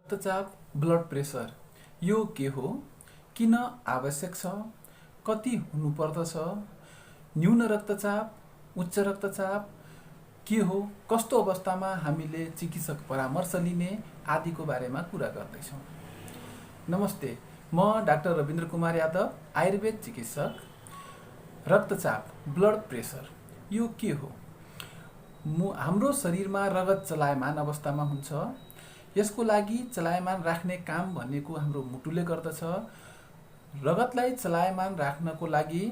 रक्तचाप, blood pressure यो के हो, किन आवश्यक छ, कति हुनुपर्दछ, न्यून रक्तचाप, उच्च रक्तचाप के हो, कस्तो अवस्थामा हामीले चिकित्सक परामर्श लिने आदिको बारेमा कुरा गर्दैछौँ। नमस्ते, म डाक्टर रविन्द्र कुमार यादव, आयुर्वेद चिकित्सक। रक्तचाप, ब्लड प्रेसर यो के हो? हाम्रो शरीरमा रगत चलायमान अवस्थामा हुन्छ। यसको लागि चलायमान राख्ने काम भनेको हाम्रो मुटुले गर्दछ। रगतलाई चलायमान राख्नको लागि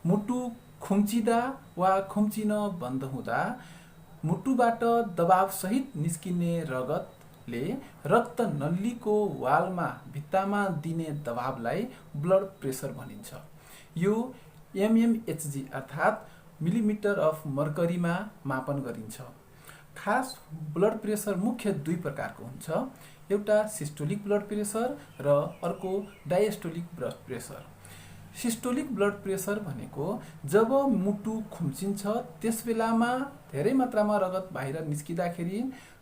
मुटु खुम्चिँदा वा खुम्चिन बन्द हुँदा मुटुबाट दबावसहित निस्किने रगतले रक्त नलीको वालमा भित्तामा दिने दबावलाई ब्लड प्रेसर भनिन्छ। यो mmHg अर्थात् मिलिमिटर अफ मर्करीमा मापन गरिन्छ। खास ब्लड प्रेसर मुख्य दुई प्रकारको हुन्छ, एउटा सिस्टोलिक ब्लड प्रेसर र अर्को diastolic blood pressure. Systolic blood pressure भनेको जब मुटु खुम्चिन्छ त्यस बेलामा धेरै मात्रामा रगत बाहिर निस्किँदाखेरि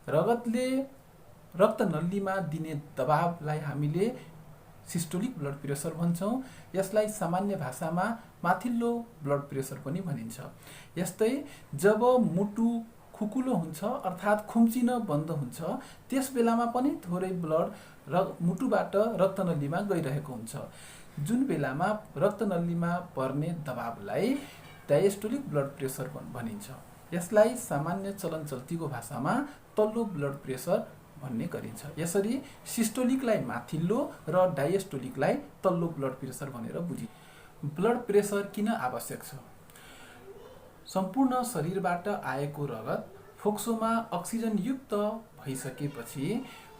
रगतले रक्त नलीमा दिने दबावलाई हामीले सिस्टोलिक ब्लड प्रेसर भन्छौँ। यसलाई सामान्य भाषामा माथिल्लो ब्लड प्रेसर पनि भनिन्छ। यस्तै जब मुटु खुकुलो हुन्छ अर्थात् खुम्चिन बन्द हुन्छ त्यस बेलामा पनि थोरै ब्लड मुटुबाट रक्तनलीमा गइरहेको हुन्छ, जुन बेलामा रक्तनलीमा पर्ने दबावलाई डायस्टोलिक ब्लड प्रेसर भनिन्छ। यसलाई सामान्य चलनचल्तीको भाषामा तल्लो ब्लड प्रेसर भन्ने गरिन्छ। यसरी सिस्टोलिकलाई माथिल्लो र डायस्टोलिकलाई तल्लो ब्लड प्रेसर भनेर बुझिन्छ। ब्लड प्रेसर किन आवश्यक छ? सम्पूर्ण शरीरबाट आएको रगत फोक्सोमा अक्सिजनयुक्त भइसकेपछि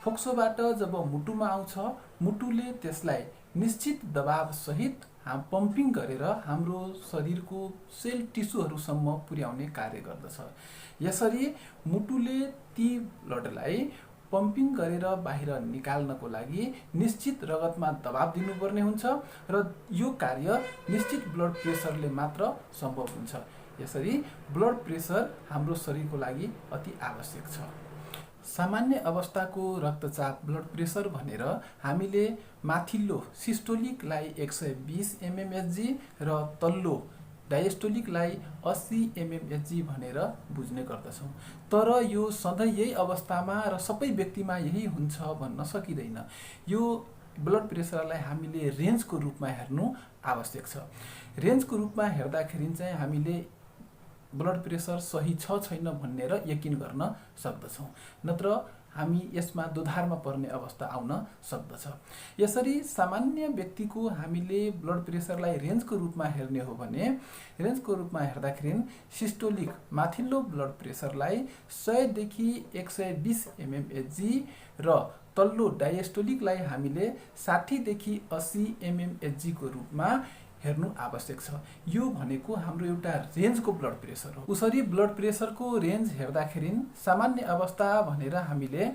फोक्सोबाट जब मुटुमा आउँछ, मुटुले त्यसलाई निश्चित दबावसहित पम्पिङ गरेर हाम्रो शरीरको सेल टिस्युहरूसम्म पुर्याउने कार्य गर्दछ। यसरी मुटुले ती ब्लडलाई पम्पिङ गरेर बाहिर निकाल्नको लागि निश्चित रगतमा दबाव दिनुपर्ने हुन्छ र यो कार्य निश्चित ब्लड प्रेसरले मात्र सम्भव हुन्छ। यसरी ब्लड प्रेसर हाम्रो शरीरको लागि अति आवश्यक छ। सामान्य अवस्थाको रक्तचाप ब्लड प्रेसर भनेर हामीले माथिल्लो सिस्टोलिकलाई 120 mmHg र तल्लो डायस्टोलिकलाई 80 mmHg भनेर बुझ्ने गर्दछौँ। तर यो सधैँ यही अवस्थामा र सबै व्यक्तिमा यही हुन्छ भन्न सकिँदैन। यो ब्लड प्रेसरलाई हामीले रेन्जको रूपमा हेर्नु आवश्यक छ। रेन्जको रूपमा हेर्दाखेरि चाहिँ हामीले ब्लड प्रेसर सही छ छैन भनेर यकिन गर्न सक्दछौँ, नत्र हामी यसमा दोधारमा पर्ने अवस्था आउन सक्दछ। यसरी सामान्य व्यक्तिको हामीले ब्लड प्रेसरलाई रेन्जको रूपमा हेर्ने हो भने रेन्जको रूपमा हेर्दाखेरि सिस्टोलिक माथिल्लो ब्लड प्रेसरलाई 100 देखि 120 mmHg र तल्लो डायस्टोलिकलाई हामीले 60 देखि 80 mmHg को रूपमा हेर्नु आवश्यक छ। यो भनेको हाम्रो एउटा रेन्जको ब्लड प्रेसर हो। उसरी ब्लड प्रेसरको रेन्ज हेर्दाखेरि सामान्य अवस्था भनेर हामीले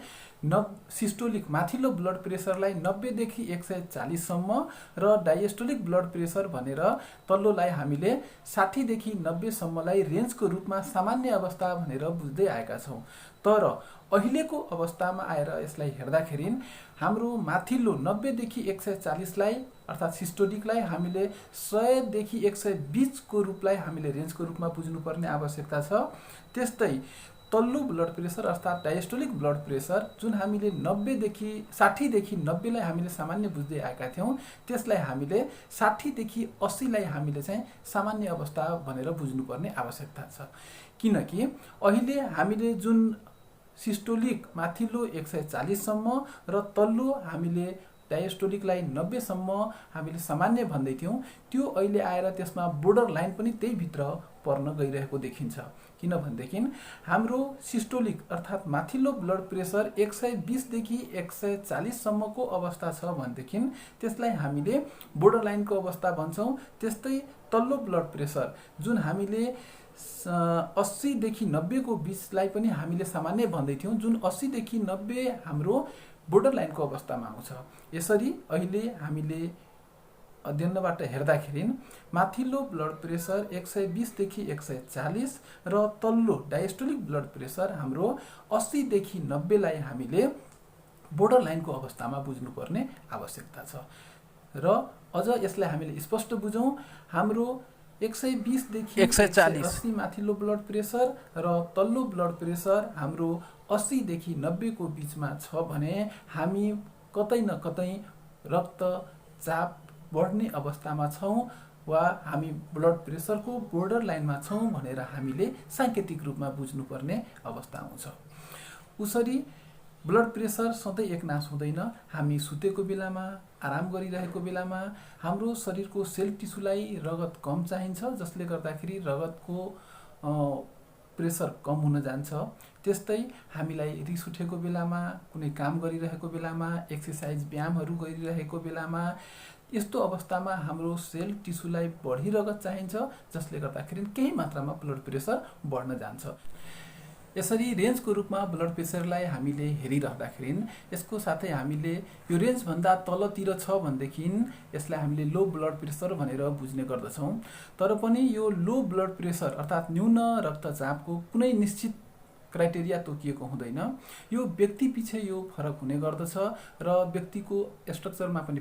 सिस्टोलिक माथिल्लो ब्लड प्रेसरलाई 90 देखि 140 सम्म र डायस्टोलिक ब्लड प्रेसर भनेर तल्लोलाई हामीले 60 देखि 90 सम्मलाई रेन्जको रूपमा सामान्य अवस्था भनेर बुझ्दै आएका छौँ। तर अहिलेको अवस्थामा आएर यसलाई हेर्दाखेरि हाम्रो माथिल्लो 90 देखि 140 लाई अर्थात् सिस्टोलिकलाई हामीले 100 देखि 120 को रूपलाई हामीले रेन्जको रूपमा बुझ्नुपर्ने आवश्यकता छ। त्यस्तै तल्लो ब्लड प्रेसर अर्थात् डायस्टोलिक ब्लड प्रेसर जुन हामीले 60 देखि 90 लाई हामीले सामान्य बुझ्दै आएका थियौँ, त्यसलाई हामीले 60 देखि 80 लाई हामीले चाहिँ सामान्य अवस्था भनेर बुझ्नुपर्ने आवश्यकता छ। किनकि अहिले हामीले जुन सिस्टोलिक माथिल्लो 140 सम्म र तल्लो हामीले डायस्टोलिकलाई 90 सम्म हामीले सामान्य भन्दै थियौँ, त्यो अहिले आएर त्यसमा बोर्डर लाइन पनि त्यही भित्र पर्न गइरहेको देखिन्छ। किनभनेदेखि हाम्रो सिस्टोलिक अर्थात् माथिल्लो ब्लड प्रेसर 120 देखि 140 सम्मको अवस्था छ भनेदेखि त्यसलाई हामीले बोर्डर लाइनको अवस्था भन्छौँ। त्यस्तै तल्लो ब्लड प्रेसर जुन हामीले 80 देखि 90 को बीचलाई पनि हामीले सामान्य भन्दै थियौँ, जुन 80 देखि 90 हाम्रो बोर्डर लाइनको अवस्थामा आउँछ। यसरी अहिले हामीले अध्ययनबाट हेर्दाखेरि माथिल्लो ब्लड प्रेसर 120 देखि 140 र तल्लो डायस्टोलिक ब्लड प्रेसर हाम्रो 80 देखि 90 लाई हामीले बोर्डर लाइनको अवस्थामा बुझ्नुपर्ने आवश्यकता छ। र अझ यसलाई हामीले स्पष्ट बुझौँ, हाम्रो 120 देखि 180 माथिल्लो ब्लड प्रेसर र तल्लो ब्लड प्रेसर हाम्रो 80 देखि 90 को बीचमा छ भने हामी कतै न कतै रक्तचाप बढ्ने अवस्थामा छौँ वा हामी ब्लड प्रेसरको बोर्डर लाइनमा छौँ भनेर हामीले साङ्केतिक रूपमा बुझ्नुपर्ने अवस्था आउँछ। उसरी ब्लड प्रेसर सधैँ एकनास हुँदैन। हामी सुतेको बेलामा, आराम गरिरहेको बेलामा हाम्रो शरीरको सेल टिस्युलाई रगत कम चाहिन्छ, जसले गर्दाखेरि रगतको प्रेसर कम हुन जान्छ। त्यस्तै हामीलाई रिस उठेको बेलामा, कुनै काम गरिरहेको बेलामा, एक्सर्साइज व्यायामहरू गरिरहेको बेलामा, यस्तो अवस्थामा हाम्रो सेल टिस्युलाई बढी रगत चाहिन्छ, जसले गर्दाखेरि केही मात्रामा ब्लड प्रेसर बढ्न जान्छ। यसरी रेन्जको रूपमा ब्लड प्रेसरलाई हामीले हेरिराख्दाखेरि यसको साथै हामीले यो रेन्जभन्दा तलतिर छ भनेदेखि यसलाई हामीले लो ब्लड प्रेसर भनेर बुझ्ने गर्दछौँ। तर पनि यो लो ब्लड प्रेसर अर्थात् न्यून रक्तचापको कुनै निश्चित क्राइटेरिया तोकिएको हुँदैन। यो व्यक्ति पछि यो फरक हुने गर्दछ र व्यक्तिको स्ट्रक्चरमा पनि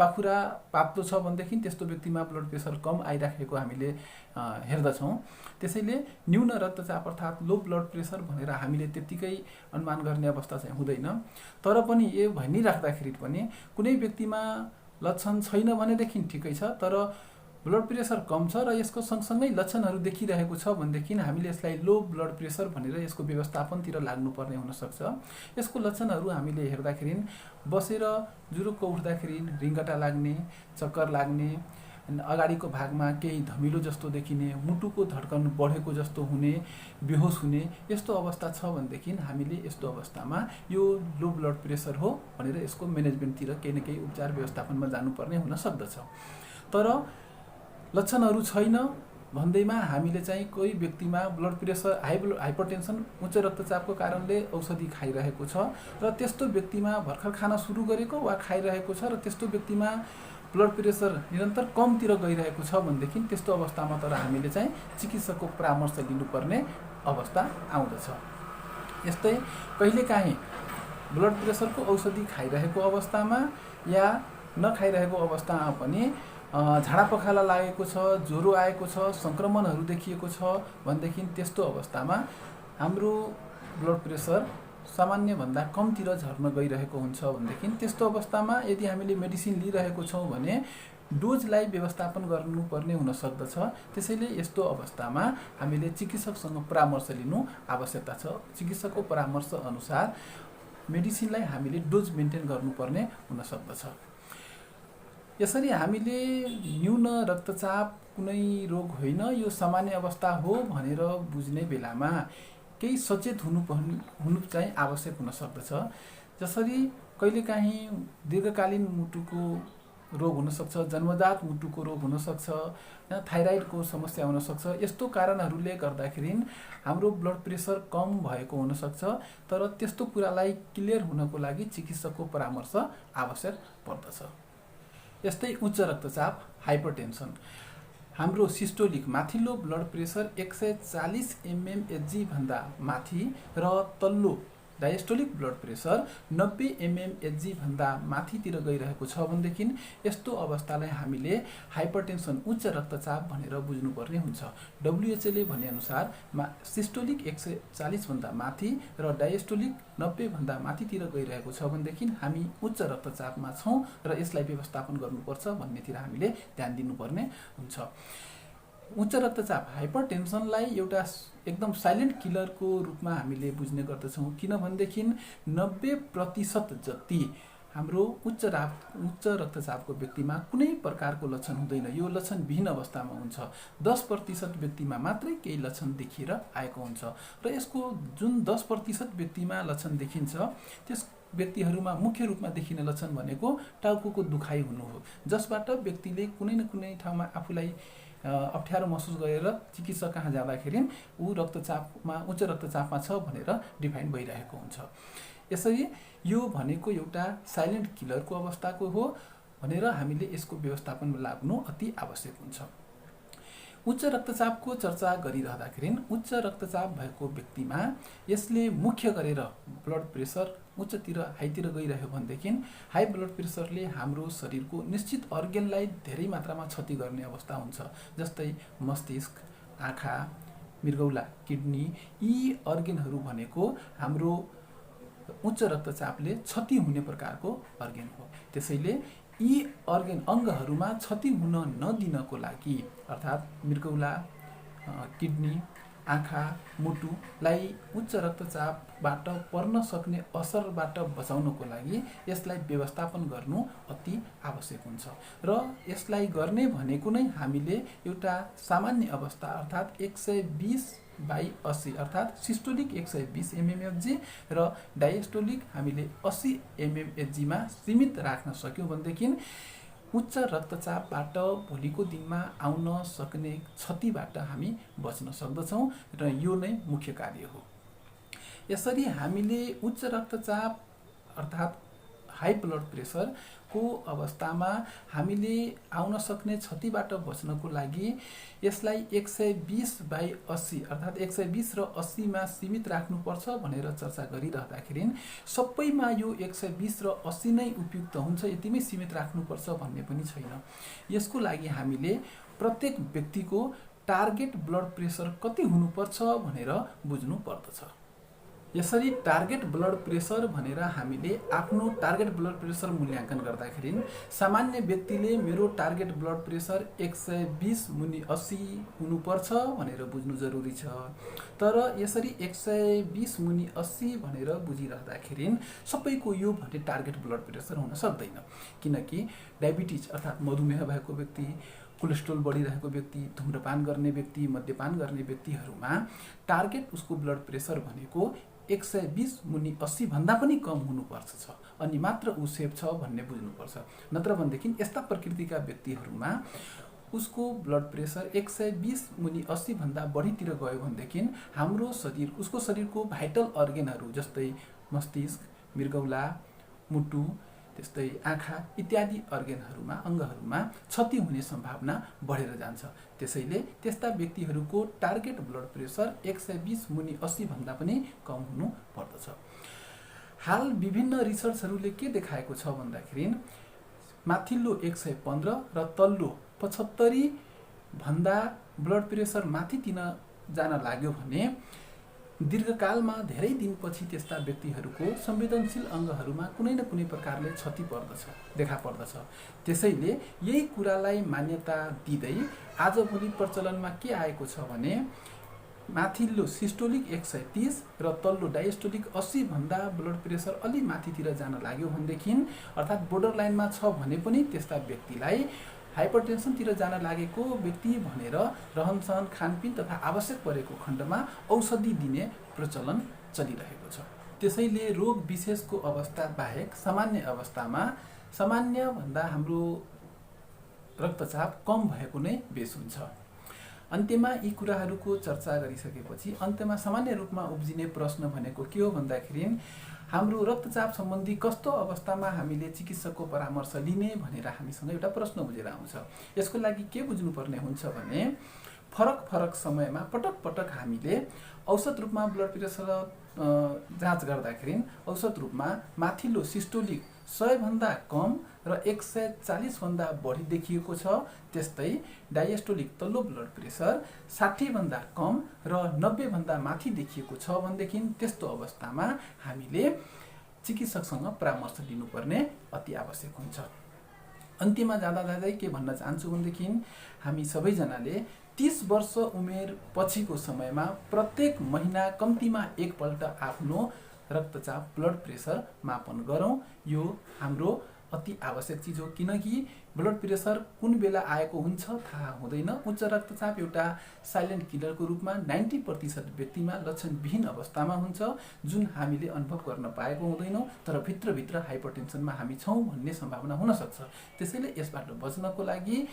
पाखुरा पातलो छ भनेदेखि त्यस्तो व्यक्तिमा ब्लड प्रेसर कम आइराखेको हामीले हेर्दछौँ। त्यसैले न्यून रक्तचाप अर्थात् लो ब्लड प्रेसर भनेर हामीले त्यत्तिकै अनुमान गर्ने अवस्था चाहिँ हुँदैन। तर पनि यो भनिराख्दाखेरि पनि कुनै व्यक्तिमा लक्षण छैन भनेदेखि ठिकै छ, तर ब्लड प्रेसर कम छ र यसको सँगसँगै लक्षणहरू देखिरहेको छ भनेदेखि हामीले यसलाई लो ब्लड प्रेसर भनेर यसको व्यवस्थापनतिर लाग्नुपर्ने हुनसक्छ। यसको लक्षणहरू हामीले हेर्दाखेरि बसेर जुरुक्क उठ्दाखेरि रिङ्गटा लाग्ने, चक्कर लाग्ने, अगाडिको भागमा केही धमिलो जस्तो देखिने, मुटुको धड्कन बढेको जस्तो हुने, बेहोस हुने, यस्तो अवस्था छ भनेदेखि हामीले यस्तो अवस्थामा यो लो ब्लड प्रेसर हो भनेर यसको म्यानेजमेन्टतिर केही न केही उपचार व्यवस्थापनमा जानुपर्ने हुन सक्दछ। तर लक्षणहरू छैन भन्दैमा हामीले चाहिँ कोही व्यक्तिमा ब्लड प्रेसर हाइपरटेन्सन उच्च रक्तचापको कारणले औषधि खाइरहेको छ र त्यस्तो व्यक्तिमा भर्खर खान सुरु गरेको वा खाइरहेको छ र त्यस्तो व्यक्तिमा ब्लड प्रेसर निरन्तर कमतिर गइरहेको छ भनेदेखि त्यस्तो अवस्थामा तर हामीले चाहिँ चिकित्सकको परामर्श लिनुपर्ने अवस्था आउँदछ। यस्तै कहिलेकाहीँ ब्लड प्रेसरको औषधि खाइरहेको अवस्थामा या नखाइरहेको अवस्थामा पनि झाडा पखाला लागेको छ, ज्वरो आएको छ, सङ्क्रमणहरू देखिएको छ भनेदेखि त्यस्तो अवस्थामा हाम्रो ब्लड प्रेसर सामान्यभन्दा कमतिर झर्न गइरहेको हुन्छ भनेदेखि त्यस्तो अवस्थामा यदि हामीले मेडिसिन लिइरहेको छौँ भने डोजलाई व्यवस्थापन गर्नुपर्ने हुन सक्दछ। त्यसैले यस्तो अवस्थामा हामीले चिकित्सकसँग परामर्श लिनु आवश्यकता छ। चिकित्सकको परामर्श अनुसार मेडिसिनलाई हामीले डोज मेन्टेन गर्नुपर्ने हुन सक्दछ। यसरी हामीले न्यून रक्तचाप कुनै रोग होइन, यो सामान्य अवस्था हो भनेर बुझ्ने बेलामा केही सचेत हुनु चाहिँ आवश्यक हुन सक्दछ। जसरी कहिलेकाहीँ दीर्घकालीन मुटुको रोग हुनसक्छ, जन्मजात मुटुको रोग हुनसक्छ, थाइराइडको समस्या हुनसक्छ। यस्तो कारणहरूले गर्दाखेरि हाम्रो ब्लड प्रेसर कम भएको हुनसक्छ, तर त्यस्तो कुरालाई क्लियर हुनको लागि चिकित्सकको परामर्श आवश्यक पर्दछ। यस्तै उच्च रक्तचाप हाइपरटेन्सन, हाम्रो सिस्टोलिक माथिल्लो ब्लड प्रेसर 140 mmHg भन्दा माथि र तल्लो डायस्टोलिक ब्लड प्रेसर 90 mmHg भन्दा माथितिर गइरहेको छ भनेदेखि यस्तो अवस्थालाई हामीले हाइपरटेन्सन उच्च रक्तचाप भनेर बुझ्नुपर्ने हुन्छ। WHO ले भनेअनुसार सिस्टोलिक 140 भन्दा माथि र डायस्टोलिक 90 भन्दा माथितिर गइरहेको छ भनेदेखि हामी उच्च रक्तचापमा छौँ र यसलाई व्यवस्थापन गर्नुपर्छ भन्नेतिर हामीले ध्यान दिनुपर्ने हुन्छ। उच्च रक्तचाप हाइपरटेन्सनलाई एउटा एकदम साइलेन्ट किलरको रूपमा हामीले बुझ्ने गर्दछौँ। किनभनेदेखि 90% जति हाम्रो उच्च रक्तचापको व्यक्तिमा कुनै प्रकारको लक्षण हुँदैन, यो लक्षण विहीन अवस्थामा हुन्छ। 10% व्यक्तिमा मात्रै केही लक्षण देखिएर आएको हुन्छ र यसको जुन 10% व्यक्तिमा लक्षण देखिन्छ त्यस व्यक्तिहरूमा मुख्य रूपमा देखिने लक्षण भनेको टाउकोको दुखाइ हुनु हो, जसबाट व्यक्तिले कुनै न कुनै ठाउँमा आफूलाई अप्ठ्यारो महसुस गरेर चिकित्सक कहाँ जाँदाखेरि ऊ उच्च रक्तचापमा छ भनेर डिफाइन भइरहेको हुन्छ। यसरी यो भनेको एउटा साइलेन्ट किलरको अवस्थाको हो भनेर हामीले यसको व्यवस्थापनमा लाग्नु अति आवश्यक हुन्छ। उच्च रक्तचापको चर्चा गरिरहँदाखेरि उच्च रक्तचाप भएको व्यक्तिमा यसले मुख्य गरेर ब्लड प्रेसर उच्चतिर हाईतिर गइरह्यो भनेदेखि हाई ब्लड प्रेसरले हाम्रो शरीरको निश्चित अर्गेनलाई धेरै मात्रामा क्षति गर्ने अवस्था हुन्छ। जस्तै मस्तिष्क, आँखा, मृगौला, किडनी, यी अर्गेनहरू भनेको हाम्रो उच्च रक्तचापले क्षति हुने प्रकारको अर्गेन हो। त्यसैले यी अर्गेन अङ्गहरूमा क्षति हुन नदिनको लागि अर्थात् मृगौला, किडनी, आँखा, मुटुलाई उच्च रक्तचापबाट पर्न सक्ने असरबाट बचाउनको लागि यसलाई व्यवस्थापन गर्नु अति आवश्यक हुन्छ। र यसलाई गर्ने भनेको नै हामीले एउटा सामान्य अवस्था अर्थात् 120/80 अर्थात् सिस्टोलिक 120 mmHg र डायस्टोलिक हामीले 80 mmHg मा सीमित राख्न सक्यौँ भनेदेखि उच्च रक्तचापबाट भोलिको दिनमा आउन सक्ने क्षतिबाट हामी बच्न सक्दछौँ र यो नै मुख्य कार्य हो। यसरी हामीले उच्च रक्तचाप अर्थात् हाई ब्लड प्रेसरको अवस्थामा हामीले आउन सक्ने क्षतिबाट बच्नको लागि यसलाई 120/80 अर्थात् 120 र 80 मा सीमित राख्नुपर्छ भनेर चर्चा गरिरहँदाखेरि सबैमा यो 120 र 80 नै उपयुक्त हुन्छ, यतिमै सीमित राख्नुपर्छ भन्ने पनि छैन। यसको लागि हामीले प्रत्येक व्यक्तिको टार्गेट ब्लड प्रेसर कति हुनुपर्छ भनेर बुझ्नु पर्दछ। यसरी टार्गेट ब्लड प्रेसर भनेर हामीले आफ्नो टार्गेट ब्लड प्रेसर मूल्याङ्कन गर्दाखेरि सामान्य व्यक्तिले मेरो टार्गेट ब्लड प्रेसर 120/80 हुनुपर्छ भनेर बुझ्नु जरुरी छ। तर यसरी 120/80 भनेर बुझिरहँदाखेरि सबैको यो भने टार्गेट ब्लड प्रेसर हुन सक्दैन, किनकि डायबिटिज अर्थात् मधुमेह भएको व्यक्ति, कोलेस्ट्रोल बढिरहेको व्यक्ति, धूम्रपान गर्ने व्यक्ति, मद्यपान गर्ने व्यक्तिहरूमा टार्गेट उसको ब्लड प्रेसर भनेको 120/80 भन्दा पनि कम हुनुपर्छ छ अनि मात्र ऊ सेफ छ भन्ने बुझ्नुपर्छ। नत्र भनेदेखि यस्ता प्रकृतिका व्यक्तिहरूमा उसको ब्लड प्रेसर 120/80 भन्दा बढीतिर गयो भनेदेखि हाम्रो शरीर उसको शरीरको भाइटल अर्गेनहरू जस्तै मस्तिष्क, मृगौला, मुटु, त्यस्तै आँखा इत्यादि अर्गेनहरूमा अङ्गहरूमा क्षति हुने सम्भावना बढेर जान्छ। त्यसैले त्यस्ता व्यक्तिहरूको टार्गेट ब्लड प्रेसर 120/80 भन्दा पनि कम हुनु पर्दछ। हाल विभिन्न रिसर्चहरूले के देखाएको छ भन्दाखेरि माथिल्लो 115 र तल्लो 75 भन्दा ब्लड प्रेसर माथितिर जान लाग्यो भने दीर्घकालमा धेरै दिनपछि त्यस्ता व्यक्तिहरूको संवेदनशील अङ्गहरूमा कुनै न कुनै प्रकारले क्षति देखा पर्दछ। त्यसैले यही कुरालाई मान्यता दिँदै आजभोलि प्रचलनमा के आएको छ भने माथिल्लो सिस्टोलिक 130 र तल्लो डायस्टोलिक 80 भन्दा ब्लड प्रेसर अलि माथितिर जान लाग्यो भनेदेखि अर्थात् बोर्डर लाइनमा छ भने पनि त्यस्ता व्यक्तिलाई हाइपरटेन्सनतिर जान लागेको व्यक्ति भनेर रहनसहन, खानपिन तथा आवश्यक परेको खण्डमा औषधि दिने प्रचलन चलिरहेको छ। त्यसैले रोग विशेषको अवस्था बाहेक सामान्य अवस्थामा सामान्य भन्दा हाम्रो रक्तचाप कम भएको नै बेस हुन्छ। अन्त्यमा यी कुराहरूको चर्चा गरिसकेपछि अन्त्यमा सामान्य रूपमा उब्जिने प्रश्न भनेको के हो भन्दाखेरि हाम्रो रक्तचाप सम्बन्धी कस्तो अवस्थामा हामीले चिकित्सकको परामर्श लिने भनेर हामीसँग एउटा प्रश्न बुझेर आउँछ। यसको लागि के बुझ्नुपर्ने हुन्छ भने फरक फरक समयमा पटक पटक हामीले औषध रूपमा ब्लड प्रेसर जाँच गर्दाखेरि औषध रूपमा माथिल्लो सिस्टोलिक 100 भन्दा कम र 140 भन्दा बढी देखिएको छ, त्यस्तै डायस्टोलिक तल्लो ब्लड प्रेसर 60 भन्दा कम र 90 भन्दा माथि देखिएको छ भनेदेखि त्यस्तो अवस्थामा हामीले चिकित्सकसँग परामर्श लिनुपर्ने अति आवश्यक हुन्छ। अन्त्यमा जाँदै के भन्न चाहन्छु भनेदेखि हामी सबैजनाले 30 वर्ष उमेर पछिको समयमा प्रत्येक महिना कम्तीमा एकपल्ट आफ्नो रक्तचाप ब्लड प्रेसर मापन गरौँ। यो हाम्रो अति आवश्यक चीज हो, किनकि ब्लड प्रेसर कुन बेला आएको हुन्छ थाहा हुँदैन। उच्च रक्तचाप एउटा साइलेन्ट किलरको रूपमा 90% व्यक्तिमा लक्षणविहीन अवस्थामा हुन्छ, जुन हामीले अनुभव गर्न पाएको हुँदैनौँ, तर भित्रभित्र हाइपरटेन्सनमा हामी छौँ भन्ने सम्भावना हुन सक्छ। त्यसैले यसबाट बच्नको लागि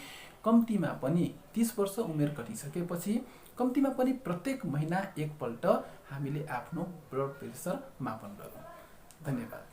कम्तीमा पनि 30 वर्ष उमेर घटिसकेपछि कम्तीमा पनि प्रत्येक महिना एकपल्ट हामीले आफ्नो ब्लड प्रेसर मापन गरौँ। धन्यवाद।